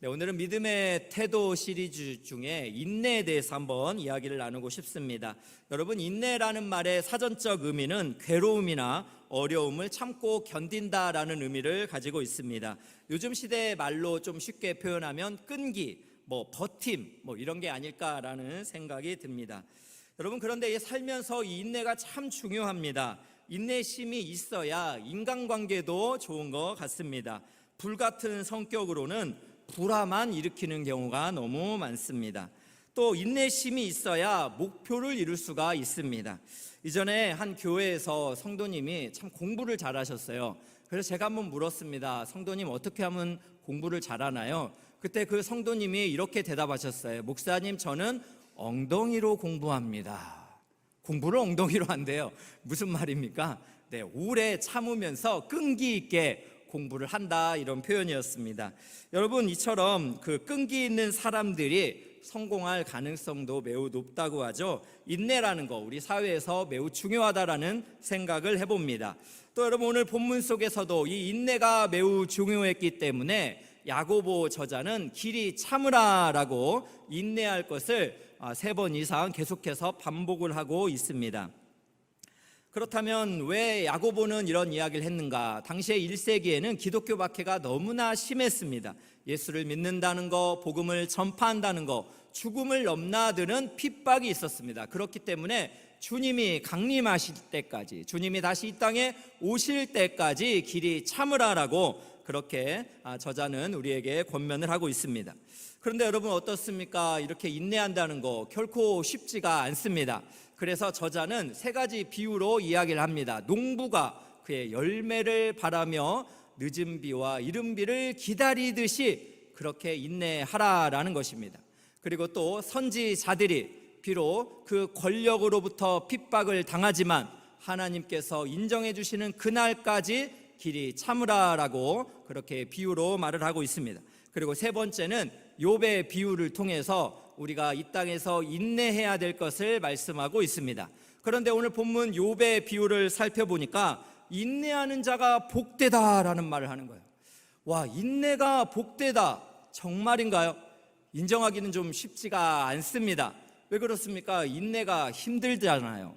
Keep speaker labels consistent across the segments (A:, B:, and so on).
A: 네, 오늘은 믿음의 태도 시리즈 중에 인내에 대해서 한번 이야기를 나누고 싶습니다. 여러분, 인내라는 말의 사전적 의미는 괴로움이나 어려움을 참고 견딘다라는 의미를 가지고 있습니다. 요즘 시대의 말로 좀 쉽게 표현하면 끈기, 버팀, 이런 게 아닐까라는 생각이 듭니다. 여러분, 그런데 살면서 이 인내가 참 중요합니다. 인내심이 있어야 인간관계도 좋은 것 같습니다. 불같은 성격으로는 불화만 일으키는 경우가 너무 많습니다. 또 인내심이 있어야 목표를 이룰 수가 있습니다. 이전에 한 교회에서 성도님이 참 공부를 잘하셨어요. 그래서 제가 한번 물었습니다. 성도님, 어떻게 하면 공부를 잘하나요? 그때 그 성도님이 이렇게 대답하셨어요. 목사님, 저는 엉덩이로 공부합니다. 공부를 엉덩이로 한대요. 무슨 말입니까? 네, 오래 참으면서 끈기 있게 공부를 한다, 이런 표현이었습니다. 여러분, 이처럼 그 끈기 있는 사람들이 성공할 가능성도 매우 높다고 하죠. 인내라는 거 우리 사회에서 매우 중요하다라는 생각을 해봅니다. 또 여러분, 오늘 본문 속에서도 이 인내가 매우 중요했기 때문에 야고보 저자는 길이 참으라라고 인내할 것을 3번 이상 계속해서 반복을 하고 있습니다. 그렇다면 왜 야고보는 이런 이야기를 했는가? 당시의 1세기에는 기독교 박해가 너무나 심했습니다. 예수를 믿는다는 거, 복음을 전파한다는 거, 죽음을 넘나드는 핍박이 있었습니다. 그렇기 때문에 주님이 강림하실 때까지, 주님이 다시 이 땅에 오실 때까지 길이 참으라라고 그렇게 저자는 우리에게 권면을 하고 있습니다. 그런데 여러분, 어떻습니까? 이렇게 인내한다는 거 결코 쉽지가 않습니다. 그래서 저자는 3가지 비유로 이야기를 합니다. 농부가 그의 열매를 바라며 늦은 비와 이른 비를 기다리듯이 그렇게 인내하라라는 것입니다. 그리고 또 선지자들이 비록 그 권력으로부터 핍박을 당하지만 하나님께서 인정해 주시는 그날까지 길이 참으라라고 그렇게 비유로 말을 하고 있습니다. 그리고 3번째는 욥의 비유를 통해서 우리가 이 땅에서 인내해야 될 것을 말씀하고 있습니다. 그런데 오늘 본문 욥의 비유를 살펴보니까 인내하는 자가 복되다라는 말을 하는 거예요. 와, 인내가 복되다, 정말인가요? 인정하기는 좀 쉽지가 않습니다. 왜 그렇습니까? 인내가 힘들잖아요.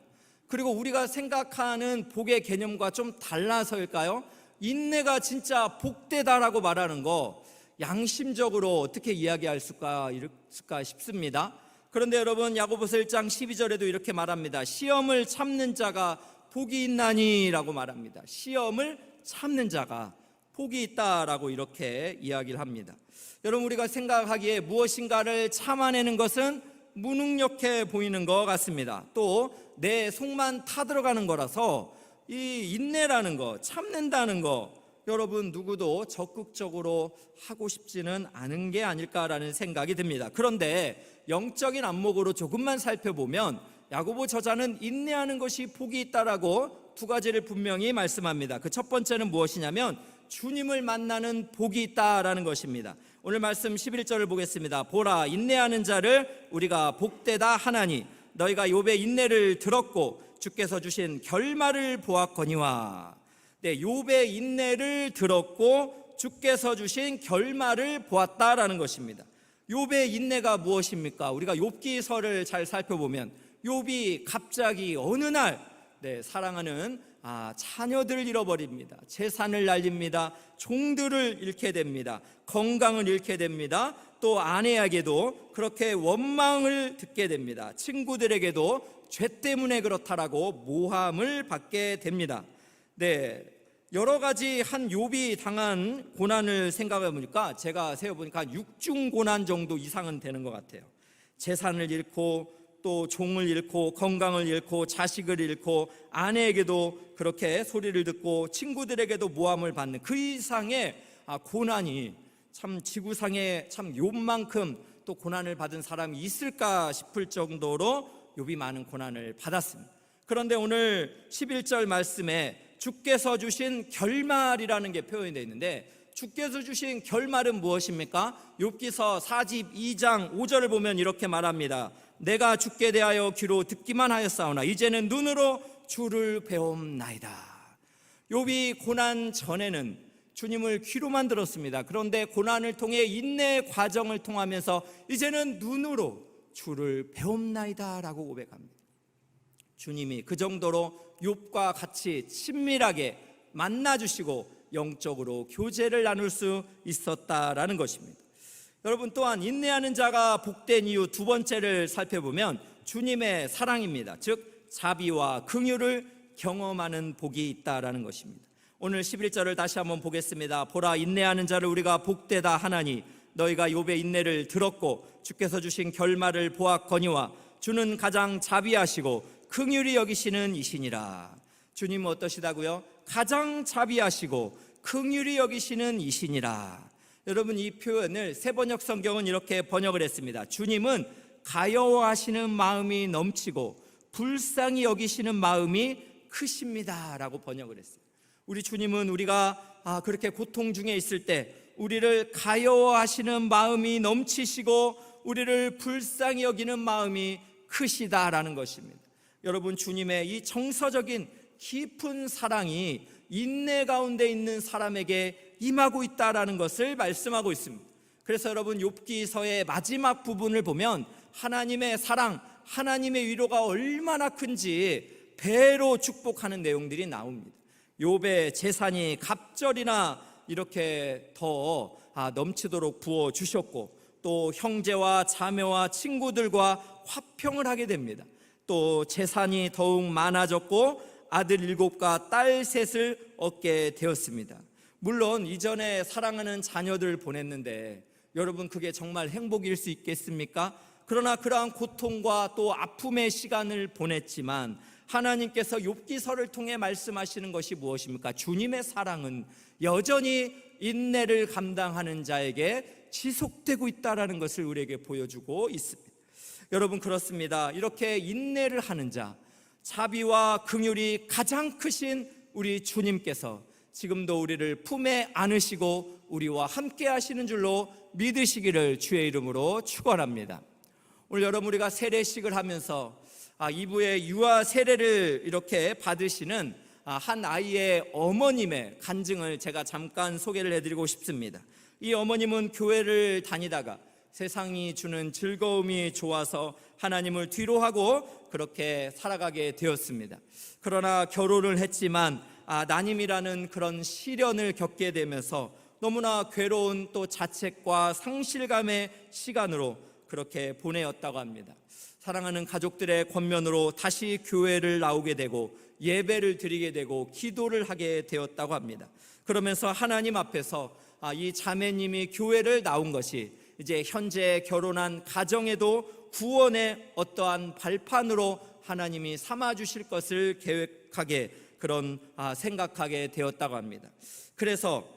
A: 그리고 우리가 생각하는 복의 개념과 좀 달라서일까요? 인내가 진짜 복되다라고 말하는 거 양심적으로 어떻게 이야기할 수가 있을까 싶습니다. 그런데 여러분, 야고보서 1장 12절에도 이렇게 말합니다. 시험을 참는 자가 복이 있나니 라고 말합니다. 시험을 참는 자가 복이 있다라고 이렇게 이야기를 합니다. 여러분, 우리가 생각하기에 무엇인가를 참아내는 것은 무능력해 보이는 것 같습니다. 또 내 속만 타들어가는 거라서 이 인내라는 거, 참는다는 거, 여러분 누구도 적극적으로 하고 싶지는 않은 게 아닐까라는 생각이 듭니다. 그런데 영적인 안목으로 조금만 살펴보면 야고보 저자는 인내하는 것이 복이 있다라고 2가지를 분명히 말씀합니다. 그 첫 번째는 무엇이냐면 주님을 만나는 복이 있다라는 것입니다. 오늘 말씀 11절을 보겠습니다. 보라, 인내하는 자를 우리가 복되다 하나니 너희가 욥의 인내를 들었고 주께서 주신 결말을 보았거니와. 네, 욥의 인내를 들었고 주께서 주신 결말을 보았다라는 것입니다. 욥의 인내가 무엇입니까? 우리가 욥기서를 잘 살펴보면 욥이 갑자기 어느 날 사랑하는 자녀들을 잃어버립니다. 재산을 날립니다. 종들을 잃게 됩니다. 건강을 잃게 됩니다. 또 아내에게도 그렇게 원망을 듣게 됩니다. 친구들에게도 죄 때문에 그렇다라고 모함을 받게 됩니다. 네, 여러 가지 한 욥이 당한 고난을 생각해 보니까 제가 세어보니까 한 6중 고난 정도 이상은 되는 것 같아요. 재산을 잃고 또 종을 잃고 건강을 잃고 자식을 잃고 아내에게도 그렇게 소리를 듣고 친구들에게도 모함을 받는 그 이상의 고난이 참 지구상에 참 욥만큼 또 고난을 받은 사람이 있을까 싶을 정도로 욥이 많은 고난을 받았습니다. 그런데 오늘 11절 말씀에 주께서 주신 결말이라는 게 표현이 되어 있는데 주께서 주신 결말은 무엇입니까? 욥기서 42장 5절을 보면 이렇게 말합니다. 내가 주께 대하여 귀로 듣기만 하였사오나 이제는 눈으로 주를 배움나이다. 욥이 고난 전에는 주님을 귀로만 들었습니다. 그런데 고난을 통해 인내의 과정을 통하면서 이제는 눈으로 주를 배움나이다 라고 고백합니다. 주님이 그 정도로 욥과 같이 친밀하게 만나주시고 영적으로 교제를 나눌 수 있었다라는 것입니다. 여러분, 또한 인내하는 자가 복된 이유 두 번째를 살펴보면 주님의 사랑입니다. 즉 자비와 긍휼을 경험하는 복이 있다라는 것입니다. 오늘 11절을 다시 한번 보겠습니다. 보라, 인내하는 자를 우리가 복되다 하나니 너희가 욥의 인내를 들었고 주께서 주신 결말을 보았거니와 주는 가장 자비하시고 긍휼히 여기시는 이시니라. 주님은 어떠시다고요? 가장 자비하시고 긍휼히 여기시는 이시니라. 여러분, 이 표현을 세번역 성경은 이렇게 번역을 했습니다. 주님은 가여워하시는 마음이 넘치고 불쌍히 여기시는 마음이 크십니다 라고 번역을 했어요. 우리 주님은 우리가 그렇게 고통 중에 있을 때 우리를 가여워하시는 마음이 넘치시고 우리를 불쌍히 여기는 마음이 크시다라는 것입니다. 여러분, 주님의 이 정서적인 깊은 사랑이 인내 가운데 있는 사람에게 임하고 있다라는 것을 말씀하고 있습니다. 그래서 여러분, 욥기서의 마지막 부분을 보면 하나님의 사랑, 하나님의 위로가 얼마나 큰지 배로 축복하는 내용들이 나옵니다. 욥의 재산이 갑절이나 이렇게 더 넘치도록 부어주셨고, 또 형제와 자매와 친구들과 화평을 하게 됩니다. 또 재산이 더욱 많아졌고 아들 7과 딸 3을 얻게 되었습니다. 물론 이전에 사랑하는 자녀들을 보냈는데 여러분, 그게 정말 행복일 수 있겠습니까? 그러나 그러한 고통과 또 아픔의 시간을 보냈지만 하나님께서 욥기서를 통해 말씀하시는 것이 무엇입니까? 주님의 사랑은 여전히 인내를 감당하는 자에게 지속되고 있다는 것을 우리에게 보여주고 있습니다. 여러분, 그렇습니다. 이렇게 인내를 하는 자, 자비와 긍휼이 가장 크신 우리 주님께서 지금도 우리를 품에 안으시고 우리와 함께 하시는 줄로 믿으시기를 주의 이름으로 축원합니다. 오늘 여러분, 우리가 세례식을 하면서 2부의 유아 세례를 이렇게 받으시는 한 아이의 어머님의 간증을 제가 잠깐 소개를 해드리고 싶습니다. 이 어머님은 교회를 다니다가 세상이 주는 즐거움이 좋아서 하나님을 뒤로하고 그렇게 살아가게 되었습니다. 그러나 결혼을 했지만 난임이라는 그런 시련을 겪게 되면서 너무나 괴로운 또 자책과 상실감의 시간으로 그렇게 보내었다고 합니다. 사랑하는 가족들의 권면으로 다시 교회를 나오게 되고 예배를 드리게 되고 기도를 하게 되었다고 합니다. 그러면서 하나님 앞에서 이 자매님이 교회를 나온 것이 이제 현재 결혼한 가정에도 구원의 어떠한 발판으로 하나님이 삼아주실 것을 계획하게 그런 생각하게 되었다고 합니다. 그래서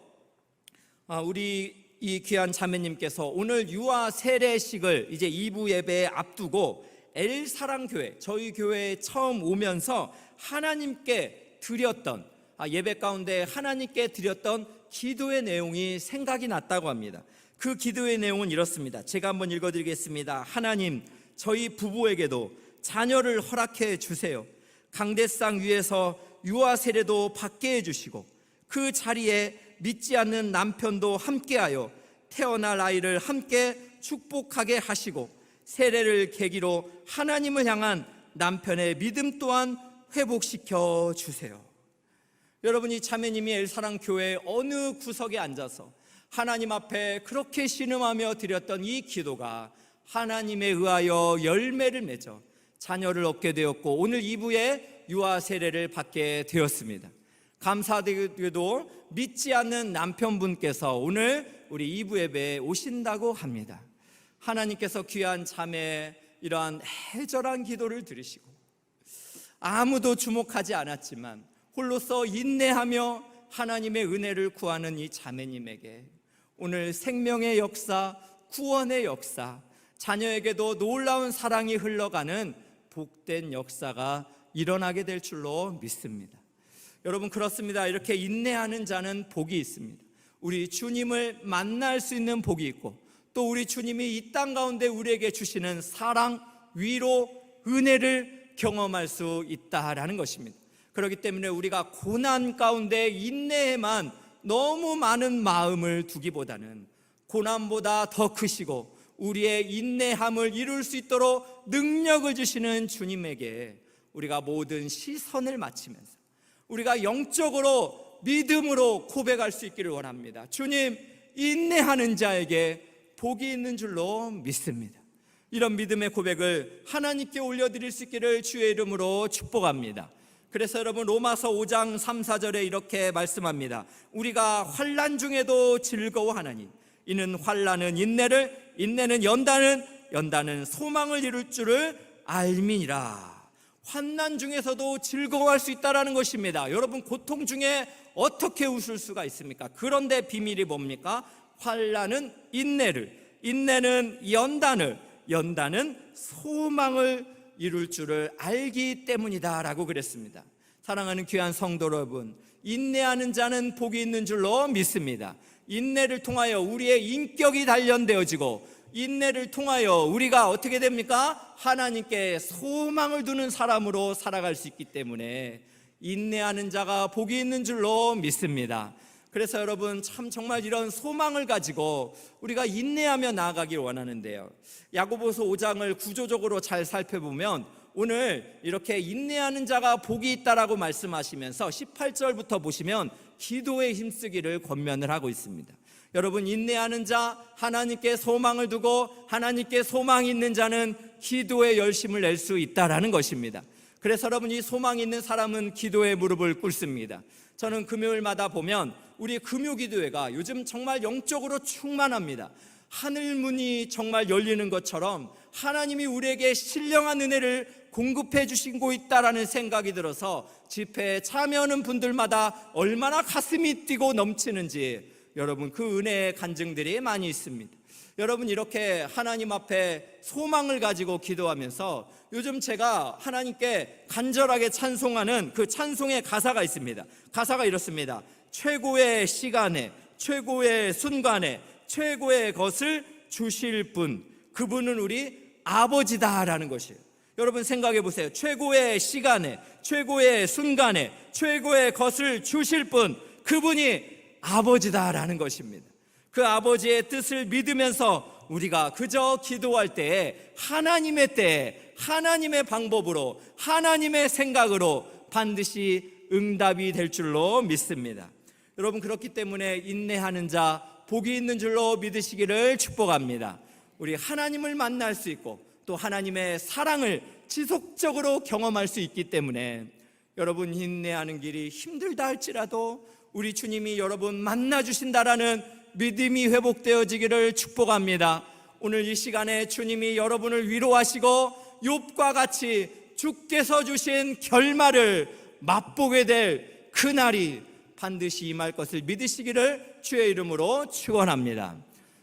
A: 우리 이 귀한 자매님께서 오늘 유아 세례식을 이제 2부 예배에 앞두고 엘사랑교회, 저희 교회에 처음 오면서 하나님께 드렸던 예배 가운데 하나님께 드렸던 기도의 내용이 생각이 났다고 합니다. 그 기도의 내용은 이렇습니다. 제가 한번 읽어드리겠습니다. 하나님, 저희 부부에게도 자녀를 허락해 주세요. 강대상 위에서 유아 세례도 받게 해주시고 그 자리에 믿지 않는 남편도 함께하여 태어날 아이를 함께 축복하게 하시고 세례를 계기로 하나님을 향한 남편의 믿음 또한 회복시켜 주세요. 여러분, 이 자매님이 엘사랑 교회 어느 구석에 앉아서 하나님 앞에 그렇게 신음하며 드렸던 이 기도가 하나님에 의하여 열매를 맺어 자녀를 얻게 되었고 오늘 2부에 유아 세례를 받게 되었습니다. 감사하게도 믿지 않는 남편분께서 오늘 우리 2부 예배에 오신다고 합니다. 하나님께서 귀한 자매의 이러한 애절한 기도를 들으시고 아무도 주목하지 않았지만 홀로서 인내하며 하나님의 은혜를 구하는 이 자매님에게 오늘 생명의 역사, 구원의 역사, 자녀에게도 놀라운 사랑이 흘러가는 복된 역사가 일어나게 될 줄로 믿습니다. 여러분, 그렇습니다. 이렇게 인내하는 자는 복이 있습니다. 우리 주님을 만날 수 있는 복이 있고 또 우리 주님이 이 땅 가운데 우리에게 주시는 사랑, 위로, 은혜를 경험할 수 있다라는 것입니다. 그렇기 때문에 우리가 고난 가운데 인내에만 너무 많은 마음을 두기보다는 고난보다 더 크시고 우리의 인내함을 이룰 수 있도록 능력을 주시는 주님에게 우리가 모든 시선을 맞추면서 우리가 영적으로 믿음으로 고백할 수 있기를 원합니다. 주님, 인내하는 자에게 복이 있는 줄로 믿습니다. 이런 믿음의 고백을 하나님께 올려드릴 수 있기를 주의 이름으로 축복합니다. 그래서 여러분, 로마서 5장 3, 4절에 이렇게 말씀합니다. 우리가 환난 중에도 즐거워하나니 이는 환난은 인내를, 인내는 연단은 소망을 이룰 줄을 알미니라. 환난 중에서도 즐거워할 수 있다는 것입니다. 여러분, 고통 중에 어떻게 웃을 수가 있습니까? 그런데 비밀이 뭡니까? 환난은 인내를, 인내는 연단은 소망을 이룰 줄을 알기 때문이다 라고 그랬습니다. 사랑하는 귀한 성도 여러분, 인내하는 자는 복이 있는 줄로 믿습니다. 인내를 통하여 우리의 인격이 단련되어지고 인내를 통하여 우리가 어떻게 됩니까? 하나님께 소망을 두는 사람으로 살아갈 수 있기 때문에 인내하는 자가 복이 있는 줄로 믿습니다. 그래서 여러분, 참 정말 이런 소망을 가지고 우리가 인내하며 나아가길 원하는데요, 야고보서 5장을 구조적으로 잘 살펴보면 오늘 이렇게 인내하는 자가 복이 있다라고 말씀하시면서 18절부터 보시면 기도에 힘쓰기를 권면을 하고 있습니다. 여러분, 인내하는 자, 하나님께 소망을 두고 하나님께 소망이 있는 자는 기도에 열심을 낼 수 있다라는 것입니다. 그래서 여러분, 이 소망이 있는 사람은 기도에 무릎을 꿇습니다. 저는 금요일마다 보면 우리 금요기도회가 요즘 정말 영적으로 충만합니다. 하늘문이 정말 열리는 것처럼 하나님이 우리에게 신령한 은혜를 공급해 주시고 있다라는 생각이 들어서 집회에 참여하는 분들마다 얼마나 가슴이 뛰고 넘치는지 여러분, 그 은혜의 간증들이 많이 있습니다. 여러분, 이렇게 하나님 앞에 소망을 가지고 기도하면서 요즘 제가 하나님께 간절하게 찬송하는 그 찬송의 가사가 있습니다. 가사가 이렇습니다. 최고의 시간에, 최고의 순간에 최고의 것을 주실 분, 그분은 우리 아버지다라는 것이에요. 여러분, 생각해 보세요. 최고의 시간에, 최고의 순간에 최고의 것을 주실 분, 그분이 아버지다라는 것입니다. 그 아버지의 뜻을 믿으면서 우리가 그저 기도할 때에 하나님의 때에 하나님의 방법으로 하나님의 생각으로 반드시 응답이 될 줄로 믿습니다. 여러분, 그렇기 때문에 인내하는 자 복이 있는 줄로 믿으시기를 축복합니다. 우리 하나님을 만날 수 있고 또 하나님의 사랑을 지속적으로 경험할 수 있기 때문에 여러분, 인내하는 길이 힘들다 할지라도 우리 주님이 여러분 만나주신다라는 믿음이 회복되어지기를 축복합니다. 오늘 이 시간에 주님이 여러분을 위로하시고 욥과 같이 주께서 주신 결말을 맛보게 될 그날이 반드시 임할 것을 믿으시기를 주의 이름으로 축원합니다.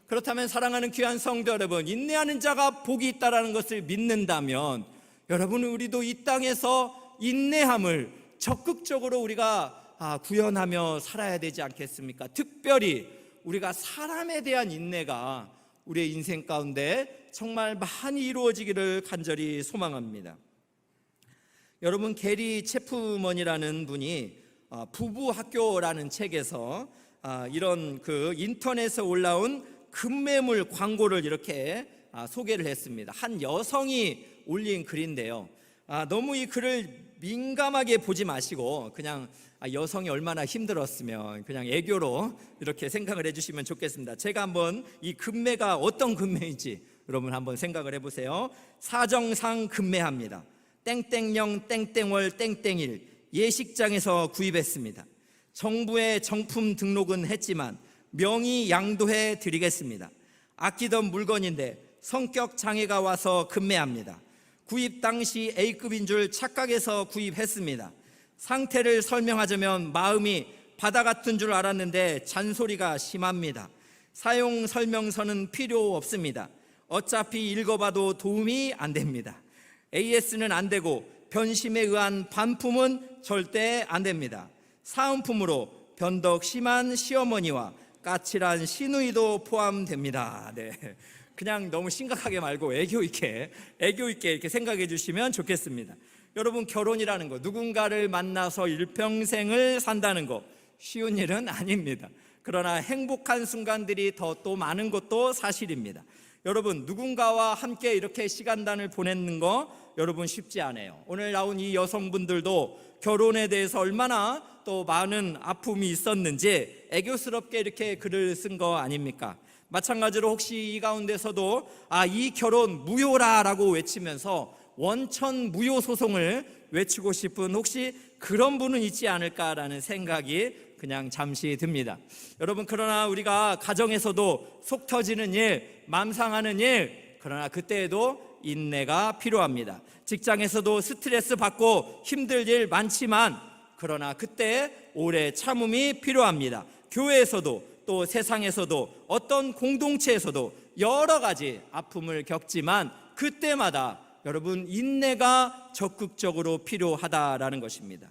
A: 그렇다면 사랑하는 귀한 성도 여러분, 인내하는 자가 복이 있다는 것을 믿는다면 여러분, 우리도 이 땅에서 인내함을 적극적으로 우리가 구현하며 살아야 되지 않겠습니까? 특별히 우리가 사람에 대한 인내가 우리의 인생 가운데 정말 많이 이루어지기를 간절히 소망합니다. 여러분, 게리 체프먼이라는 분이 부부학교라는 책에서 이런 그 인터넷에 올라온 급매물 광고를 이렇게 소개를 했습니다. 한 여성이 올린 글인데요, 너무 이 글을 민감하게 보지 마시고 그냥 여성이 얼마나 힘들었으면 그냥 애교로 이렇게 생각을 해주시면 좋겠습니다. 제가 한번 이 급매가 어떤 급매인지 여러분 한번 생각을 해보세요. 사정상 급매합니다. 땡땡령 땡땡월 땡땡일 예식장에서 구입했습니다. 정부에 정품 등록은 했지만 명의 양도해 드리겠습니다. 아끼던 물건인데 성격 장애가 와서 급매합니다. 구입 당시 A급인 줄 착각해서 구입했습니다. 상태를 설명하자면 마음이 바다 같은 줄 알았는데 잔소리가 심합니다. 사용 설명서는 필요 없습니다. 어차피 읽어봐도 도움이 안 됩니다. AS는 안 되고 변심에 의한 반품은 절대 안 됩니다. 사은품으로 변덕 심한 시어머니와 까칠한 시누이도 포함됩니다. 네, 그냥 너무 심각하게 말고 애교 있게 이렇게 생각해 주시면 좋겠습니다. 여러분, 결혼이라는 거, 누군가를 만나서 일평생을 산다는 거, 쉬운 일은 아닙니다. 그러나 행복한 순간들이 더 또 많은 것도 사실입니다. 여러분, 누군가와 함께 이렇게 시간단을 보내는 거 여러분 쉽지 않아요. 오늘 나온 이 여성분들도 결혼에 대해서 얼마나 또 많은 아픔이 있었는지 애교스럽게 이렇게 글을 쓴 거 아닙니까? 마찬가지로 혹시 이 가운데서도 이 결혼 무효라라고 외치면서 원천 무효 소송을 외치고 싶은 혹시 그런 분은 있지 않을까라는 생각이 그냥 잠시 듭니다. 여러분, 그러나 우리가 가정에서도 속 터지는 일, 맘 상하는 일, 그러나 그때에도 인내가 필요합니다. 직장에서도 스트레스 받고 힘들 일 많지만 그러나 그때 오래 참음이 필요합니다. 교회에서도 또 세상에서도 어떤 공동체에서도 여러 가지 아픔을 겪지만 그때마다 여러분 인내가 적극적으로 필요하다라는 것입니다.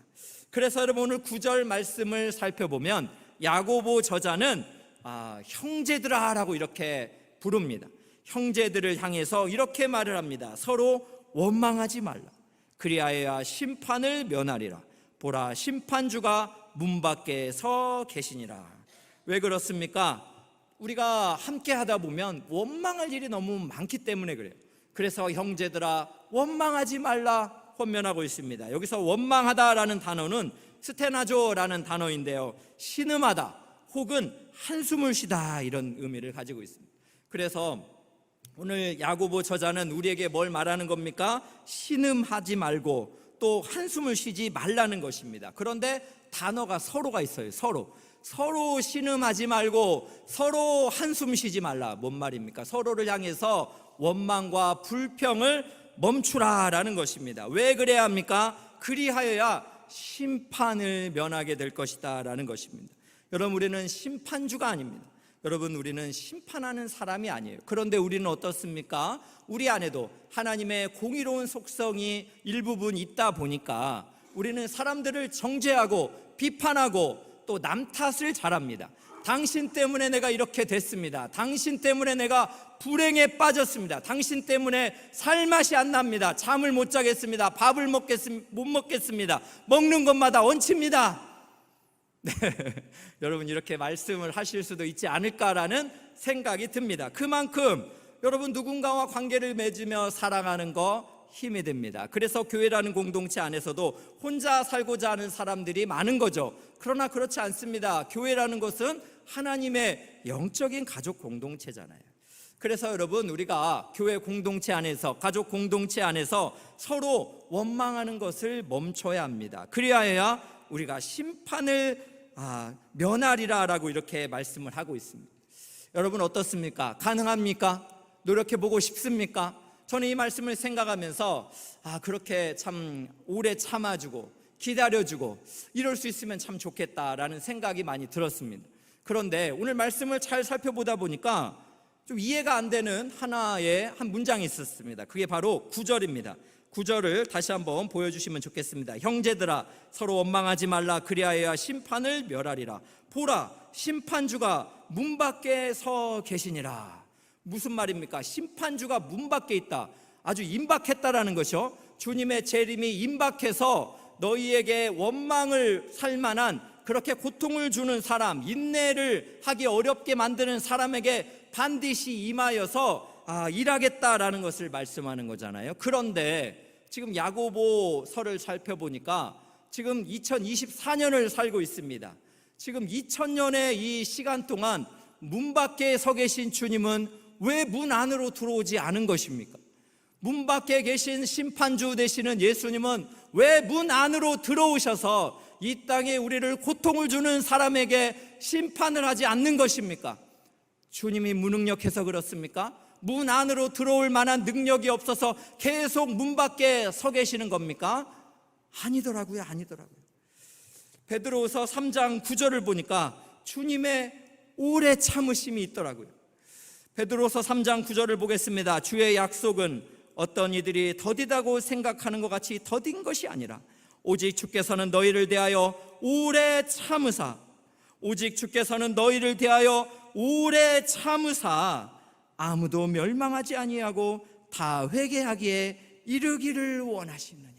A: 그래서 여러분 오늘 9절 말씀을 살펴보면 야고보 저자는 형제들아 라고 이렇게 부릅니다. 형제들을 향해서 이렇게 말을 합니다. 서로 원망하지 말라. 그리하여야 심판을 면하리라. 보라, 심판주가 문 밖에 서 계시니라. 왜 그렇습니까? 우리가 함께 하다 보면 원망할 일이 너무 많기 때문에 그래요. 그래서 형제들아 원망하지 말라 권면하고 있습니다. 여기서 원망하다라는 단어는 스테나조라는 단어인데요, 신음하다 혹은 한숨을 쉬다 이런 의미를 가지고 있습니다. 그래서 오늘 야고보 저자는 우리에게 뭘 말하는 겁니까? 신음하지 말고 또 한숨을 쉬지 말라는 것입니다. 그런데 단어가 서로가 있어요. 서로 신음하지 말고 서로 한숨 쉬지 말라. 뭔 말입니까? 서로를 향해서 원망과 불평을 멈추라라는 것입니다. 왜 그래야 합니까? 그리하여야 심판을 면하게 될 것이다 라는 것입니다. 여러분, 우리는 심판주가 아닙니다. 여러분, 우리는 심판하는 사람이 아니에요. 그런데 우리는 어떻습니까? 우리 안에도 하나님의 공의로운 속성이 일부분 있다 보니까 우리는 사람들을 정죄하고 비판하고 또 남 탓을 잘합니다. 당신 때문에 내가 이렇게 됐습니다. 당신 때문에 내가 불행에 빠졌습니다. 당신 때문에 살맛이 안 납니다. 잠을 못 자겠습니다. 밥을 못 먹겠습니다. 먹는 것마다 얹힙니다. 네, 여러분 이렇게 말씀을 하실 수도 있지 않을까라는 생각이 듭니다. 그만큼 여러분 누군가와 관계를 맺으며 사랑하는 거 힘이 됩니다. 그래서 교회라는 공동체 안에서도 혼자 살고자 하는 사람들이 많은 거죠. 그러나 그렇지 않습니다. 교회라는 것은 하나님의 영적인 가족 공동체잖아요. 그래서 여러분 우리가 교회 공동체 안에서 가족 공동체 안에서 서로 원망하는 것을 멈춰야 합니다. 그리하여야 우리가 심판을 면하리라라고 이렇게 말씀을 하고 있습니다. 여러분 어떻습니까? 가능합니까? 노력해보고 싶습니까? 저는 이 말씀을 생각하면서 그렇게 참 오래 참아주고 기다려주고 이럴 수 있으면 참 좋겠다라는 생각이 많이 들었습니다. 그런데 오늘 말씀을 잘 살펴보다 보니까 좀 이해가 안 되는 하나의 한 문장이 있었습니다. 그게 바로 9절입니다. 9절을 다시 한번 보여주시면 좋겠습니다. 형제들아 서로 원망하지 말라. 그리하여야 심판을 멸하리라. 보라, 심판주가 문 밖에 서 계시니라. 무슨 말입니까? 심판주가 문 밖에 있다. 아주 임박했다라는 것이요, 주님의 재림이 임박해서 너희에게 원망을 살 만한 그렇게 고통을 주는 사람, 인내를 하기 어렵게 만드는 사람에게 반드시 임하여서 일하겠다라는 것을 말씀하는 거잖아요. 그런데 지금 야고보서를 살펴보니까 지금 2024년을 살고 있습니다. 지금 2000년의 이 시간 동안 문 밖에 서 계신 주님은 왜 문 안으로 들어오지 않은 것입니까? 문 밖에 계신 심판주 되시는 예수님은 왜 문 안으로 들어오셔서 이 땅에 우리를 고통을 주는 사람에게 심판을 하지 않는 것입니까? 주님이 무능력해서 그렇습니까? 문 안으로 들어올 만한 능력이 없어서 계속 문 밖에 서 계시는 겁니까? 아니더라고요. 베드로후서 3장 9절을 보니까 주님의 오래 참으심이 있더라고요. 베드로후서 3장 9절을 보겠습니다. 주의 약속은 어떤 이들이 더디다고 생각하는 것 같이 더딘 것이 아니라 오직 주께서는 너희를 대하여 오래 참으사 아무도 멸망하지 아니하고 다 회개하기에 이르기를 원하시느니라.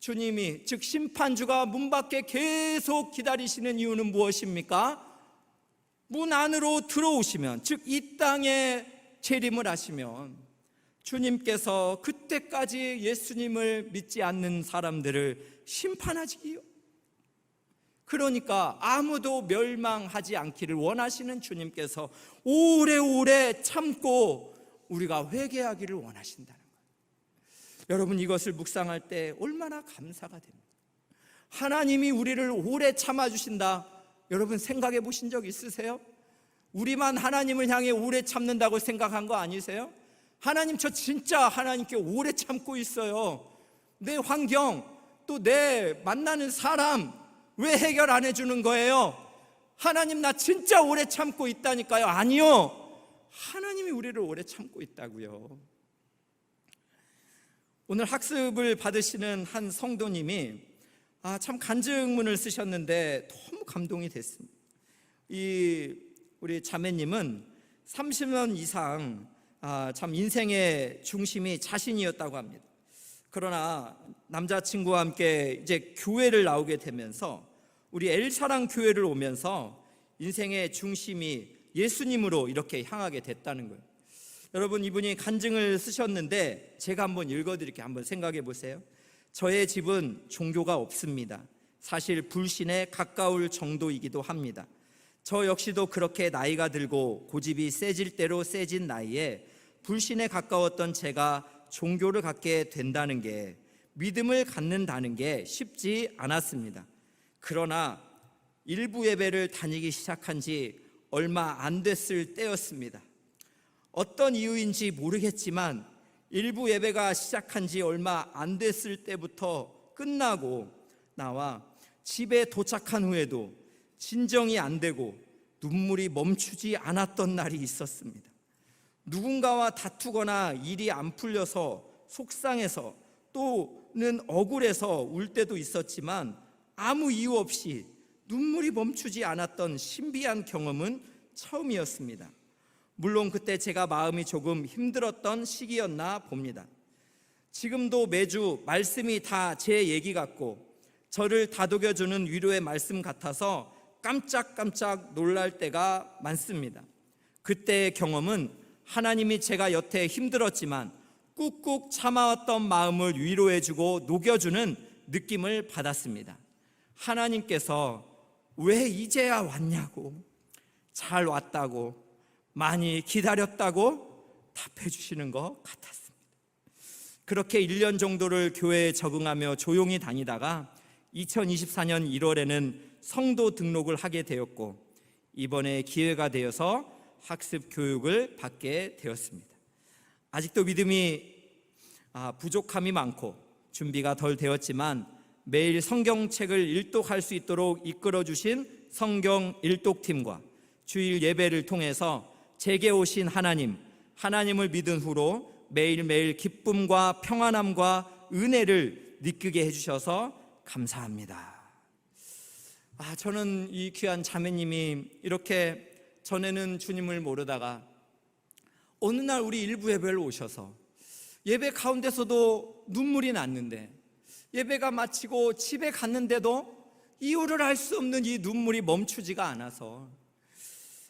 A: 주님이, 즉 심판주가 문 밖에 계속 기다리시는 이유는 무엇입니까? 문 안으로 들어오시면, 즉 이 땅에 재림을 하시면 주님께서 그때까지 예수님을 믿지 않는 사람들을 심판하시기요. 그러니까 아무도 멸망하지 않기를 원하시는 주님께서 오래오래 참고 우리가 회개하기를 원하신다는 거예요. 여러분, 이것을 묵상할 때 얼마나 감사가 됩니까? 하나님이 우리를 오래 참아주신다. 여러분, 생각해 보신 적 있으세요? 우리만 하나님을 향해 오래 참는다고 생각한 거 아니세요? 하나님, 저 진짜 하나님께 오래 참고 있어요. 내 환경, 또 내 만나는 사람 왜 해결 안 해주는 거예요? 하나님, 나 진짜 오래 참고 있다니까요. 아니요, 하나님이 우리를 오래 참고 있다고요. 오늘 학습을 받으시는 한 성도님이 참 간증문을 쓰셨는데 너무 감동이 됐습니다. 우리 자매님은 30년 이상 참 인생의 중심이 자신이었다고 합니다. 그러나 남자친구와 함께 이제 교회를 나오게 되면서, 우리 엘사랑 교회를 오면서 인생의 중심이 예수님으로 이렇게 향하게 됐다는 거예요. 여러분, 이분이 간증을 쓰셨는데 제가 한번 읽어드릴게요. 한번 생각해 보세요. 저의 집은 종교가 없습니다. 사실 불신에 가까울 정도이기도 합니다. 저 역시도 그렇게 나이가 들고 고집이 세질 대로 세진 나이에 불신에 가까웠던 제가 종교를 갖게 된다는 게, 믿음을 갖는다는 게 쉽지 않았습니다. 그러나 일부 예배를 다니기 시작한 지 얼마 안 됐을 때였습니다. 어떤 이유인지 모르겠지만 일부 예배가 시작한 지 얼마 안 됐을 때부터 끝나고 나와 집에 도착한 후에도 진정이 안 되고 눈물이 멈추지 않았던 날이 있었습니다. 누군가와 다투거나 일이 안 풀려서 속상해서 또는 억울해서 울 때도 있었지만 아무 이유 없이 눈물이 멈추지 않았던 신비한 경험은 처음이었습니다. 물론 그때 제가 마음이 조금 힘들었던 시기였나 봅니다. 지금도 매주 말씀이 다 제 얘기 같고 저를 다독여주는 위로의 말씀 같아서 깜짝깜짝 놀랄 때가 많습니다. 그때의 경험은 하나님이 제가 여태 힘들었지만 꾹꾹 참아왔던 마음을 위로해주고 녹여주는 느낌을 받았습니다. 하나님께서 왜 이제야 왔냐고, 잘 왔다고, 많이 기다렸다고 답해 주시는 것 같았습니다. 그렇게 1년 정도를 교회에 적응하며 조용히 다니다가 2024년 1월에는 성도 등록을 하게 되었고, 이번에 기회가 되어서 학습 교육을 받게 되었습니다. 아직도 믿음이 부족함이 많고 준비가 덜 되었지만 매일 성경책을 일독할 수 있도록 이끌어 주신 성경 일독팀과 주일 예배를 통해서 제게 오신 하나님을 믿은 후로 매일매일 기쁨과 평안함과 은혜를 느끼게 해주셔서 감사합니다. 저는 이 귀한 자매님이 이렇게 전에는 주님을 모르다가 어느 날 우리 일부 예배를 오셔서 예배 가운데서도 눈물이 났는데, 예배가 마치고 집에 갔는데도 이유를 알 수 없는 이 눈물이 멈추지가 않아서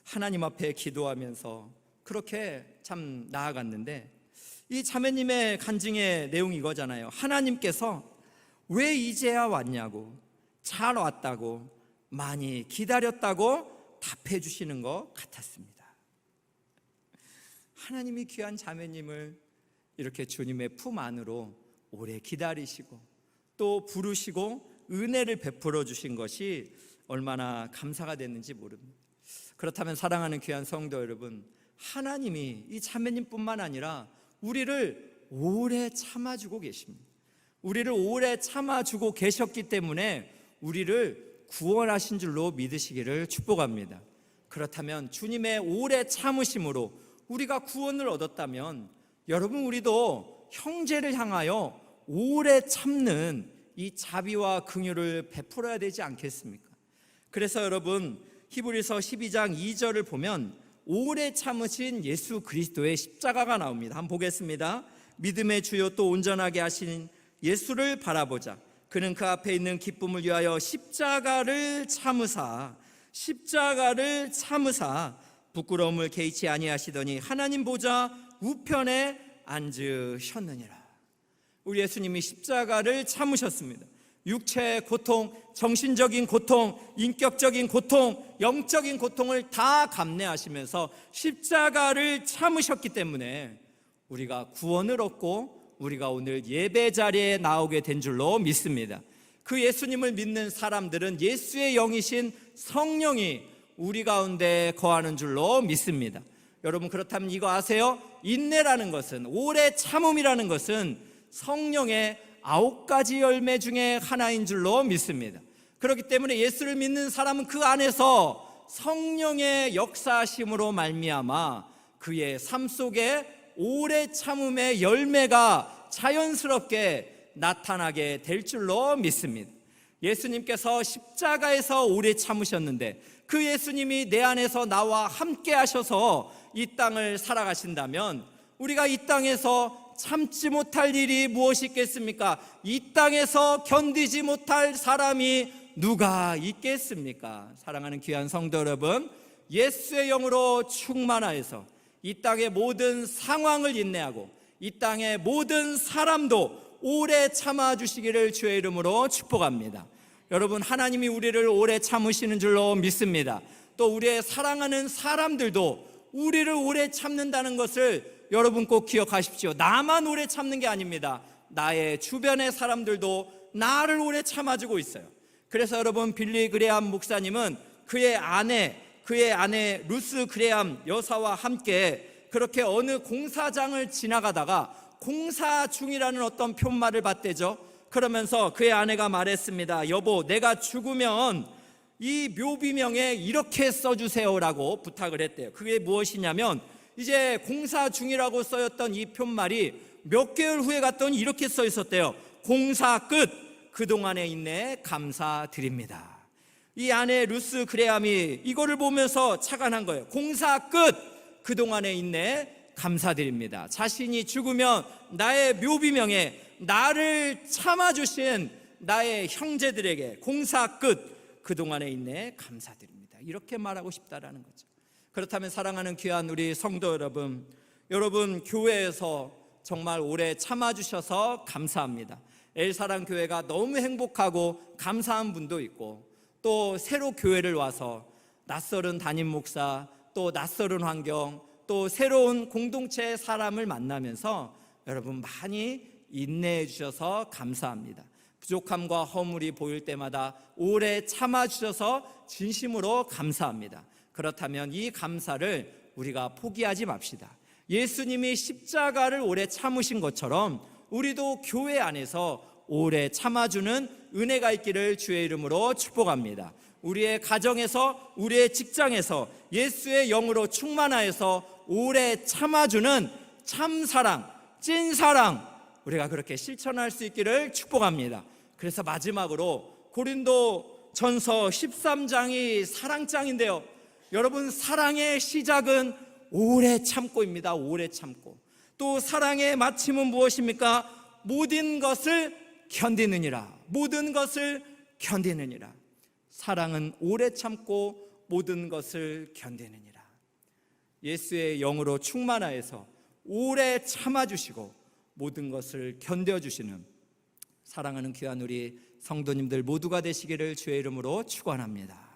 A: 하나님 앞에 기도하면서 그렇게 참 나아갔는데, 이 자매님의 간증의 내용이 이거잖아요. 하나님께서 왜 이제야 왔냐고, 잘 왔다고, 많이 기다렸다고 답해 주시는 것 같았습니다. 하나님이 귀한 자매님을 이렇게 주님의 품 안으로 오래 기다리시고 또 부르시고 은혜를 베풀어 주신 것이 얼마나 감사가 됐는지 모릅니다. 그렇다면 사랑하는 귀한 성도 여러분, 하나님이 이 자매님뿐만 아니라 우리를 오래 참아주고 계십니다. 우리를 오래 참아주고 계셨기 때문에 우리를 구원하신 줄로 믿으시기를 축복합니다. 그렇다면 주님의 오래 참으심으로 우리가 구원을 얻었다면 여러분, 우리도 형제를 향하여 오래 참는 이 자비와 긍휼을 베풀어야 되지 않겠습니까? 그래서 여러분, 히브리서 12장 2절을 보면 오래 참으신 예수 그리스도의 십자가가 나옵니다. 한번 보겠습니다. 믿음의 주요 또 온전하게 하신 예수를 바라보자. 그는 그 앞에 있는 기쁨을 위하여 십자가를 참으사 부끄러움을 개의치 아니하시더니 하나님 보좌 우편에 앉으셨느니라. 우리 예수님이 십자가를 참으셨습니다. 육체의 고통, 정신적인 고통, 인격적인 고통, 영적인 고통을 다 감내하시면서 십자가를 참으셨기 때문에 우리가 구원을 얻고 우리가 오늘 예배 자리에 나오게 된 줄로 믿습니다. 그 예수님을 믿는 사람들은 예수의 영이신 성령이 우리 가운데 거하는 줄로 믿습니다. 여러분, 그렇다면 이거 아세요? 인내라는 것은, 오래 참음이라는 것은 성령의 9가지 열매 중에 하나인 줄로 믿습니다. 그렇기 때문에 예수를 믿는 사람은 그 안에서 성령의 역사심으로 말미암아 그의 삶 속에 오래 참음의 열매가 자연스럽게 나타나게 될 줄로 믿습니다. 예수님께서 십자가에서 오래 참으셨는데 그 예수님이 내 안에서 나와 함께 하셔서 이 땅을 살아가신다면 우리가 이 땅에서 참지 못할 일이 무엇이 있겠습니까? 이 땅에서 견디지 못할 사람이 누가 있겠습니까? 사랑하는 귀한 성도 여러분, 예수의 영으로 충만하여서 이 땅의 모든 상황을 인내하고 이 땅의 모든 사람도 오래 참아주시기를 주의 이름으로 축복합니다. 여러분, 하나님이 우리를 오래 참으시는 줄로 믿습니다. 또 우리의 사랑하는 사람들도 우리를 오래 참는다는 것을 여러분 꼭 기억하십시오. 나만 오래 참는 게 아닙니다. 나의 주변의 사람들도 나를 오래 참아주고 있어요. 그래서 여러분, 빌리 그레함 목사님은 그의 아내 루스 그레함 여사와 함께 그렇게 어느 공사장을 지나가다가 공사 중이라는 어떤 푯말을 봤대죠. 그러면서 그의 아내가 말했습니다. 여보, 내가 죽으면 이 묘비명에 이렇게 써주세요라고 부탁을 했대요. 그게 무엇이냐면 이제 공사 중이라고 써였던 이 푯말이 몇 개월 후에 갔더니 이렇게 써 있었대요. 공사 끝, 그동안의 인내 감사드립니다. 이 아내 루스 그레함이 이거를 보면서 착안한 거예요. 공사 끝, 그동안의 인내 감사드립니다. 자신이 죽으면 나의 묘비명에 나를 참아주신 나의 형제들에게 공사 끝, 그동안의 인내 감사드립니다. 이렇게 말하고 싶다라는 거죠. 그렇다면 사랑하는 귀한 우리 성도 여러분, 교회에서 정말 오래 참아주셔서 감사합니다. 엘사랑 교회가 너무 행복하고 감사한 분도 있고, 또 새로 교회를 와서 낯설은 담임 목사, 또 낯설은 환경, 또 새로운 공동체의 사람을 만나면서 여러분 많이 인내해 주셔서 감사합니다. 부족함과 허물이 보일 때마다 오래 참아주셔서 진심으로 감사합니다. 그렇다면 이 감사를 우리가 포기하지 맙시다. 예수님이 십자가를 오래 참으신 것처럼 우리도 교회 안에서 오래 참아주는 은혜가 있기를 주의 이름으로 축복합니다. 우리의 가정에서, 우리의 직장에서 예수의 영으로 충만하여서 오래 참아주는 참사랑, 찐사랑, 우리가 그렇게 실천할 수 있기를 축복합니다. 그래서 마지막으로 고린도 전서 13장이 사랑장인데요, 여러분, 사랑의 시작은 오래 참고입니다. 오래 참고. 또 사랑의 마침은 무엇입니까? 모든 것을 견디느니라. 모든 것을 견디느니라. 사랑은 오래 참고 모든 것을 견디느니라. 예수의 영으로 충만하여서 오래 참아주시고 모든 것을 견뎌주시는 사랑하는 귀한 우리 성도님들 모두가 되시기를 주의 이름으로 축원합니다.